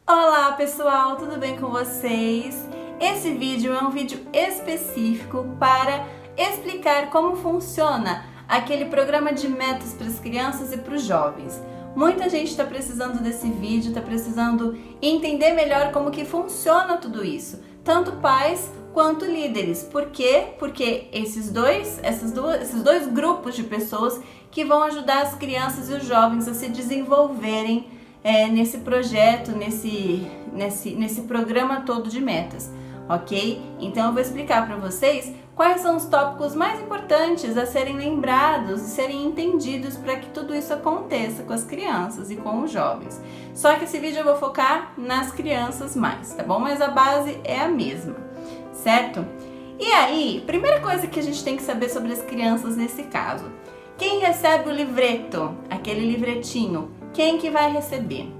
Olá pessoal, tudo bem com vocês? Esse vídeo é um vídeo específico para explicar como funciona aquele programa de metas para as crianças e para os jovens. Muita gente está precisando desse vídeo, está precisando entender melhor como que funciona tudo isso, tanto pais quanto líderes. Por quê? Porque esses dois grupos de pessoas que vão ajudar as crianças e os jovens a se desenvolverem nesse projeto, nesse programa todo de metas, ok? Então eu vou explicar para vocês quais são os tópicos mais importantes a serem lembrados e serem entendidos para que tudo isso aconteça com as crianças e com os jovens. Só que esse vídeo eu vou focar nas crianças mais, tá bom? Mas a base é a mesma, certo? E aí, primeira coisa que a gente tem que saber sobre as crianças nesse caso: quem recebe o livreto, aquele livretinho, quem que vai receber?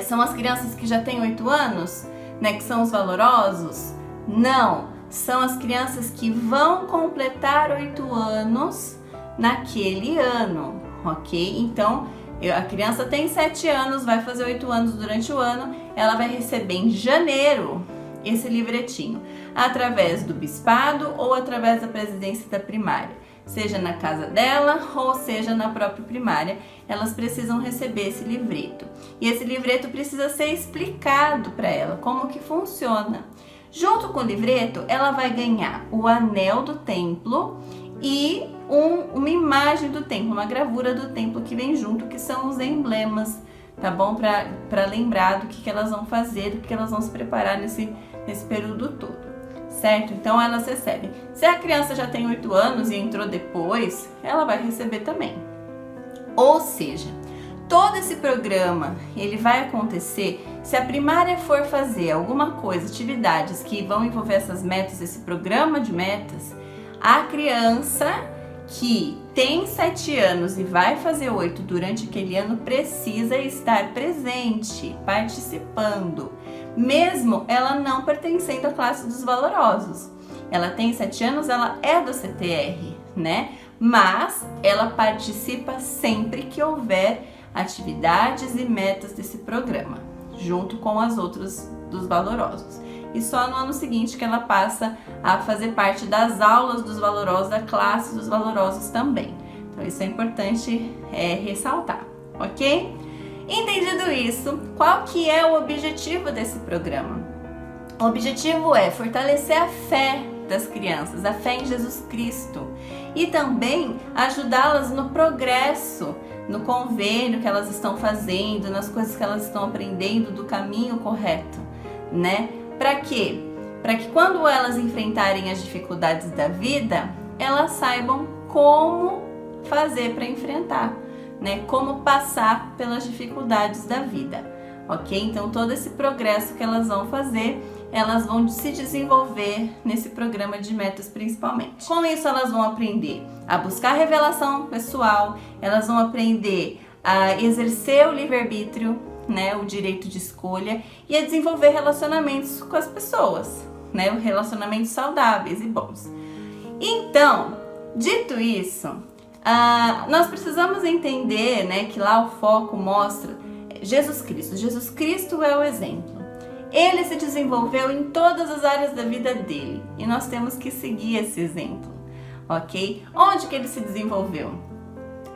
São as crianças que já têm 8 anos, né, que são os valorosos? Não, são as crianças que vão completar 8 anos naquele ano, ok? Então, a criança tem 7 anos, vai fazer 8 anos durante o ano, ela vai receber em janeiro esse livretinho, através do bispado ou através da presidência da primária. Seja na casa dela ou seja na própria primária, elas precisam receber esse livreto. E esse livreto precisa ser explicado para ela como que funciona. Junto com o livreto, ela vai ganhar o anel do templo e uma imagem do templo, uma gravura do templo que vem junto, que são os emblemas, tá bom? Para lembrar do que elas vão fazer, do que elas vão se preparar nesse período todo. Certo? Então elas recebem. Se a criança já tem 8 anos e entrou depois, ela vai receber também. Ou seja, todo esse programa, ele vai acontecer se a primária for fazer alguma coisa, atividades que vão envolver essas metas, esse programa de metas, a criança que tem 7 anos e vai fazer 8 durante aquele ano precisa estar presente, participando, mesmo ela não pertencendo à classe dos valorosos. Ela tem 7 anos, ela é do CTR, né? Mas ela participa sempre que houver atividades e metas desse programa, junto com as outras dos valorosos. E só no ano seguinte que ela passa a fazer parte das aulas dos valorosos, da classe dos valorosos também. Então isso é importante ressaltar, ok? Entendido isso, qual que é o objetivo desse programa? O objetivo é fortalecer a fé das crianças, a fé em Jesus Cristo, e também ajudá-las no progresso, no convênio que elas estão fazendo, nas coisas que elas estão aprendendo do caminho correto, né? Para quê? Para que quando elas enfrentarem as dificuldades da vida, elas saibam como fazer para enfrentar, né? Como passar pelas dificuldades da vida, ok? Então todo esse progresso que elas vão fazer, elas vão se desenvolver nesse programa de metas principalmente. Com isso elas vão aprender a buscar revelação pessoal, elas vão aprender a exercer o livre-arbítrio, né, o direito de escolha, e a desenvolver relacionamentos com as pessoas, né, relacionamentos saudáveis e bons. Então, dito isso, nós precisamos entender, né, que lá o foco mostra Jesus Cristo. Jesus Cristo é o exemplo. Ele se desenvolveu em todas as áreas da vida dele e nós temos que seguir esse exemplo, ok? Onde que ele se desenvolveu?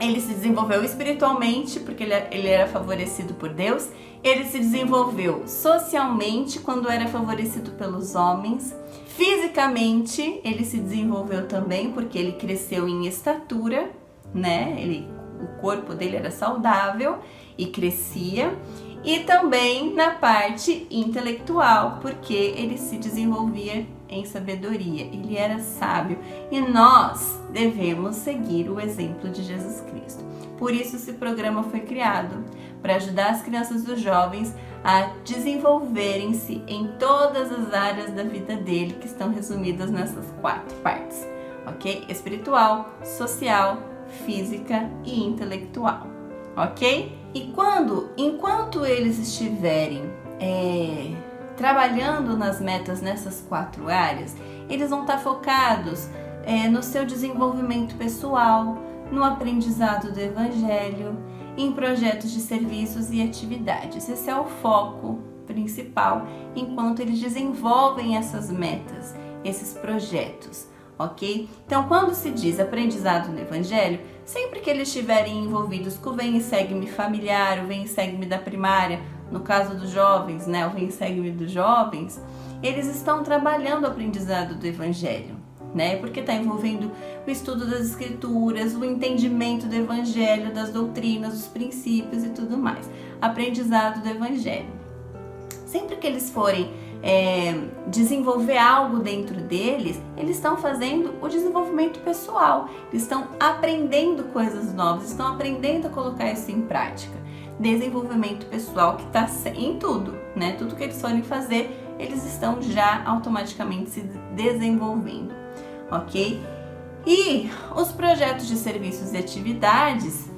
Ele se desenvolveu espiritualmente, porque ele era favorecido por Deus. Ele se desenvolveu socialmente, quando era favorecido pelos homens. Fisicamente, ele se desenvolveu também, porque ele cresceu em estatura, né? O corpo dele era saudável e crescia. E também na parte intelectual, porque ele se desenvolvia em sabedoria, ele era sábio, e nós devemos seguir o exemplo de Jesus Cristo. Por isso esse programa foi criado, para ajudar as crianças e os jovens a desenvolverem-se em todas as áreas da vida dele, que estão resumidas nessas 4 partes, ok? Espiritual, social, física e intelectual, ok? E enquanto eles estiverem trabalhando nas metas nessas 4 áreas, eles vão estar focados no seu desenvolvimento pessoal, no aprendizado do Evangelho, em projetos de serviços e atividades. Esse é o foco principal enquanto eles desenvolvem essas metas, esses projetos, ok? Então, quando se diz aprendizado no Evangelho, sempre que eles estiverem envolvidos com o Vem e Segue-me familiar, o Vem e Segue-me da primária, no caso dos jovens, né, o Vem e Segue-me dos jovens, eles estão trabalhando o aprendizado do Evangelho, né? Porque está envolvendo o estudo das Escrituras, o entendimento do Evangelho, das doutrinas, dos princípios e tudo mais. Aprendizado do Evangelho. Sempre que eles forem desenvolver algo dentro deles, eles estão fazendo o desenvolvimento pessoal, eles estão aprendendo coisas novas, estão aprendendo a colocar isso em prática. Desenvolvimento pessoal que está em tudo, né? Tudo que eles forem fazer, eles estão já automaticamente se desenvolvendo, ok? E os projetos de serviços e atividades,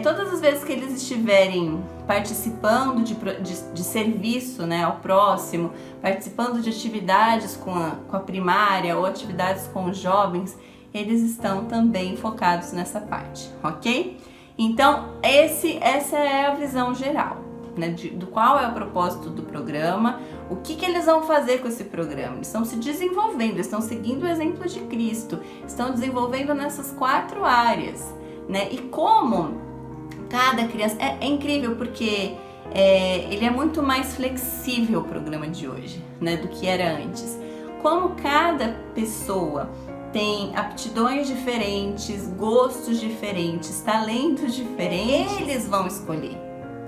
todas as vezes que eles estiverem participando de serviço, né, ao próximo, participando de atividades com a primária ou atividades com os jovens, eles estão também focados nessa parte, ok? Então, essa é a visão geral, né, do qual é o propósito do programa, o que eles vão fazer com esse programa. Eles estão se desenvolvendo, estão seguindo o exemplo de Cristo, estão desenvolvendo nessas 4 áreas, né? E como cada criança... É incrível porque ele é muito mais flexível, o programa de hoje, né, do que era antes. Como cada pessoa tem aptidões diferentes, gostos diferentes, talentos diferentes, eles vão escolher,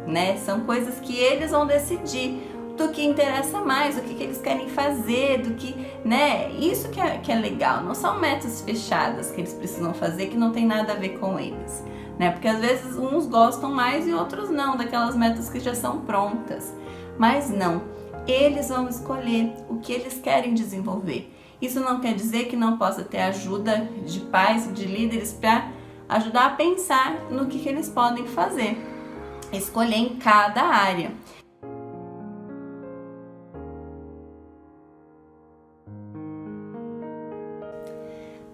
né? São coisas que eles vão decidir do que interessa mais, o que eles querem fazer, do que, né? Isso que é legal. Não são metas fechadas que eles precisam fazer que não tem nada a ver com eles, né? Porque às vezes uns gostam mais e outros não, daquelas metas que já são prontas. Mas não, eles vão escolher o que eles querem desenvolver. Isso não quer dizer que não possa ter ajuda de pais e de líderes para ajudar a pensar no que eles podem fazer, escolher em cada área.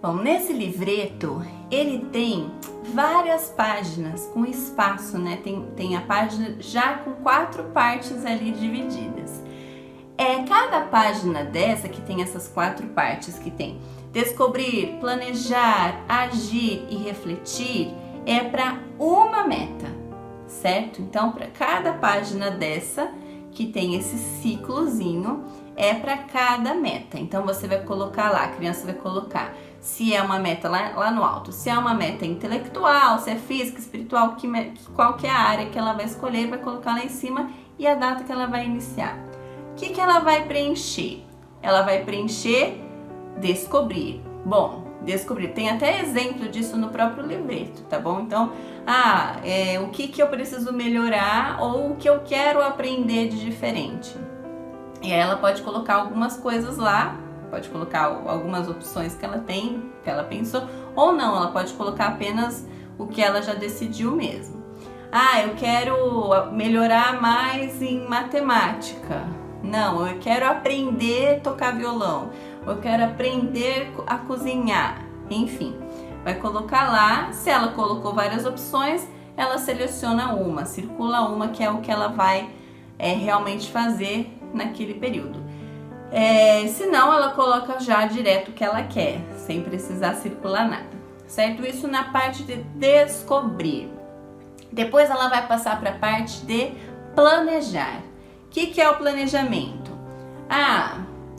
Bom, nesse livreto ele tem várias páginas com espaço, né? Tem a página já com 4 partes ali divididas. Cada página dessa, que tem essas 4 partes, que tem descobrir, planejar, agir e refletir, é para uma meta, certo? Então, para cada página dessa, que tem esse ciclozinho, é para cada meta. Então, você vai colocar lá, a criança vai colocar se é uma meta lá no alto, se é uma meta intelectual, se é física, espiritual, qual que é a área que ela vai escolher, vai colocar lá em cima e a data que ela vai iniciar. O que ela vai preencher? Ela vai preencher descobrir. Bom, descobrir. Tem até exemplo disso no próprio livreto, tá bom? Então, o que eu preciso melhorar ou o que eu quero aprender de diferente. E aí ela pode colocar algumas coisas lá, pode colocar algumas opções que ela tem, que ela pensou, ou não, ela pode colocar apenas o que ela já decidiu mesmo. Eu quero melhorar mais em matemática. Não, eu quero aprender a tocar violão, eu quero aprender a cozinhar, enfim. Vai colocar lá, se ela colocou várias opções, ela seleciona uma, circula uma, que é o que ela vai realmente fazer naquele período. Se não, ela coloca já direto o que ela quer, sem precisar circular nada, certo? Isso na parte de descobrir. Depois ela vai passar para a parte de planejar. O que é o planejamento?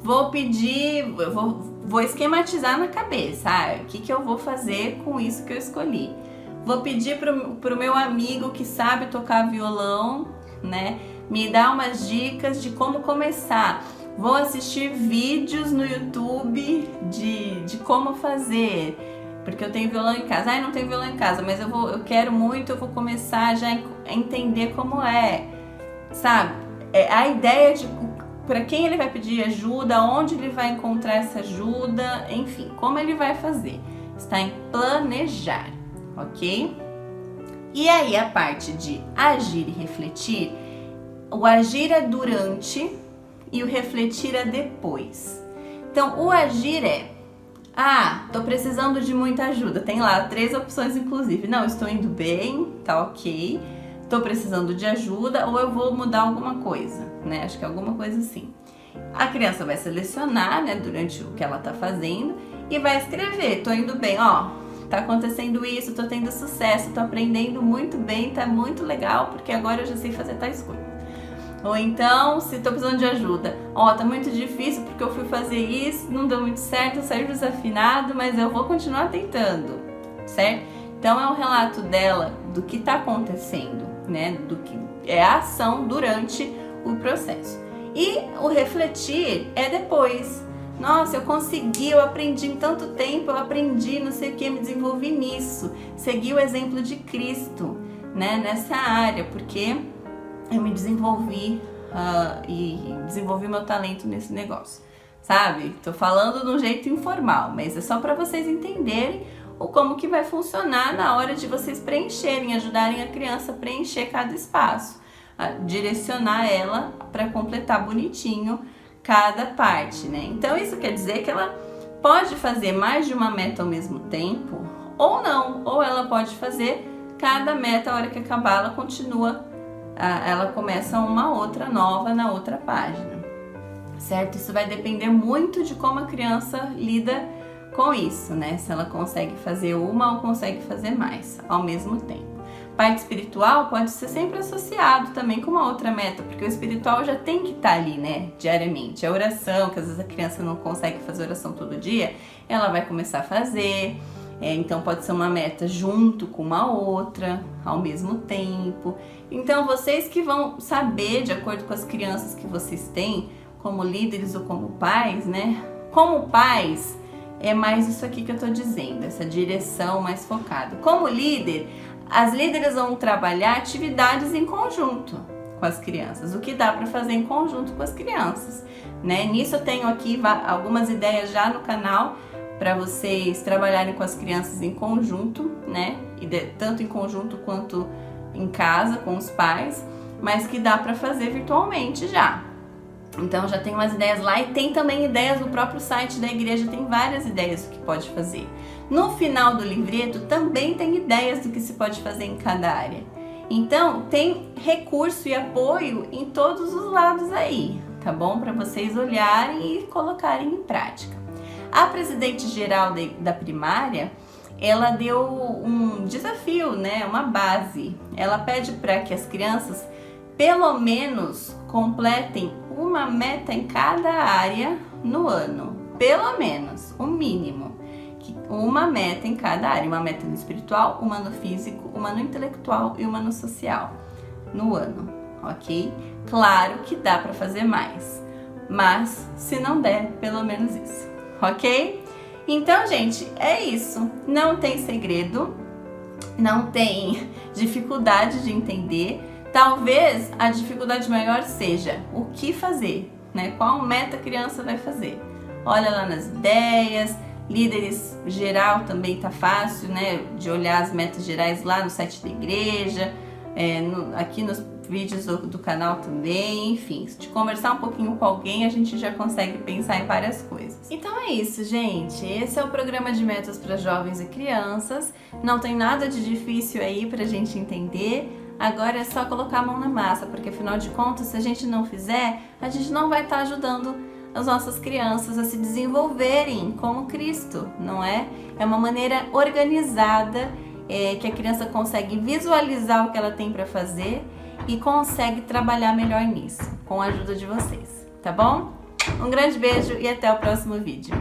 Vou pedir, vou esquematizar na cabeça. O que eu vou fazer com isso que eu escolhi? Vou pedir pro meu amigo que sabe tocar violão, né, me dar umas dicas de como começar. Vou assistir vídeos no YouTube de como fazer, porque eu tenho violão em casa. Não tenho violão em casa, mas eu quero muito, eu vou começar já a entender como sabe? A ideia de para quem ele vai pedir ajuda, onde ele vai encontrar essa ajuda, enfim, como ele vai fazer. Está em planejar, ok? E aí a parte de agir e refletir, o agir é durante, e o refletir é depois. Então, o agir é: tô precisando de muita ajuda. Tem lá 3 opções, inclusive. Não, estou indo bem, tá ok. Estou precisando de ajuda, ou eu vou mudar alguma coisa, né? Acho que é alguma coisa assim. A criança vai selecionar, né, durante o que ela tá fazendo e vai escrever: tô indo bem, tá acontecendo isso, tô tendo sucesso, tô aprendendo muito bem, tá muito legal, porque agora eu já sei fazer tais coisas. Ou então, se tô precisando de ajuda, tá muito difícil porque eu fui fazer isso, não deu muito certo, eu saí desafinado, mas eu vou continuar tentando, certo? Então é um relato dela do que tá acontecendo, né, do que é a ação durante o processo. E o refletir é depois. Nossa, eu consegui, eu aprendi em tanto tempo, eu aprendi não sei o que, me desenvolvi nisso. Segui o exemplo de Cristo, né, nessa área, porque eu me desenvolvi e desenvolvi meu talento nesse negócio, sabe? Tô falando de um jeito informal, mas é só para vocês entenderem como que vai funcionar na hora de vocês preencherem, ajudarem a criança a preencher cada espaço, a direcionar ela para completar bonitinho cada parte, né? Então isso quer dizer que ela pode fazer mais de uma meta ao mesmo tempo, ou não, ou ela pode fazer cada meta, a hora que acabar ela continua, ela começa uma outra nova na outra página, certo? Isso vai depender muito de como a criança lida com isso, né? Se ela consegue fazer uma ou consegue fazer mais ao mesmo tempo. Parte espiritual pode ser sempre associado também com uma outra meta, porque o espiritual já tem que estar ali, né, diariamente. A oração, que às vezes a criança não consegue fazer oração todo dia, ela vai começar a fazer. Então pode ser uma meta junto com uma outra, ao mesmo tempo. Então vocês que vão saber, de acordo com as crianças que vocês têm, como líderes ou como pais, né? Como pais, é mais isso aqui que eu tô dizendo, essa direção mais focada. Como líder, as líderes vão trabalhar atividades em conjunto com as crianças, o que dá para fazer em conjunto com as crianças, né? Nisso eu tenho aqui algumas ideias já no canal para vocês trabalharem com as crianças em conjunto, né? Tanto em conjunto quanto em casa com os pais, mas que dá para fazer virtualmente já. Então já tem umas ideias lá e tem também ideias no próprio site da igreja, tem várias ideias do que pode fazer. No final do livreto também tem ideias do que se pode fazer em cada área. Então tem recurso e apoio em todos os lados aí, tá bom? Para vocês olharem e colocarem em prática. A presidente geral da primária, ela deu um desafio, né? Uma base. Ela pede para que as crianças pelo menos completem uma meta em cada área no ano. Pelo menos, o mínimo. Uma meta em cada área. Uma meta no espiritual, uma no físico, uma no intelectual e uma no social. No ano, ok? Claro que dá para fazer mais. Mas, se não der, pelo menos isso. Ok? Então, gente, é isso. Não tem segredo. Não tem dificuldade de entender. Talvez a dificuldade maior seja o que fazer, né? Qual meta a criança vai fazer? Olha lá nas ideias, líderes geral também tá fácil, né? De olhar as metas gerais lá no site da igreja, aqui nos vídeos do canal também, enfim. Se de conversar um pouquinho com alguém, a gente já consegue pensar em várias coisas. Então é isso, gente. Esse é o programa de metas para jovens e crianças. Não tem nada de difícil aí pra gente entender. Agora é só colocar a mão na massa, porque afinal de contas, se a gente não fizer, a gente não vai estar ajudando as nossas crianças a se desenvolverem como Cristo, não é? É uma maneira organizada que a criança consegue visualizar o que ela tem para fazer e consegue trabalhar melhor nisso, com a ajuda de vocês, tá bom? Um grande beijo e até o próximo vídeo.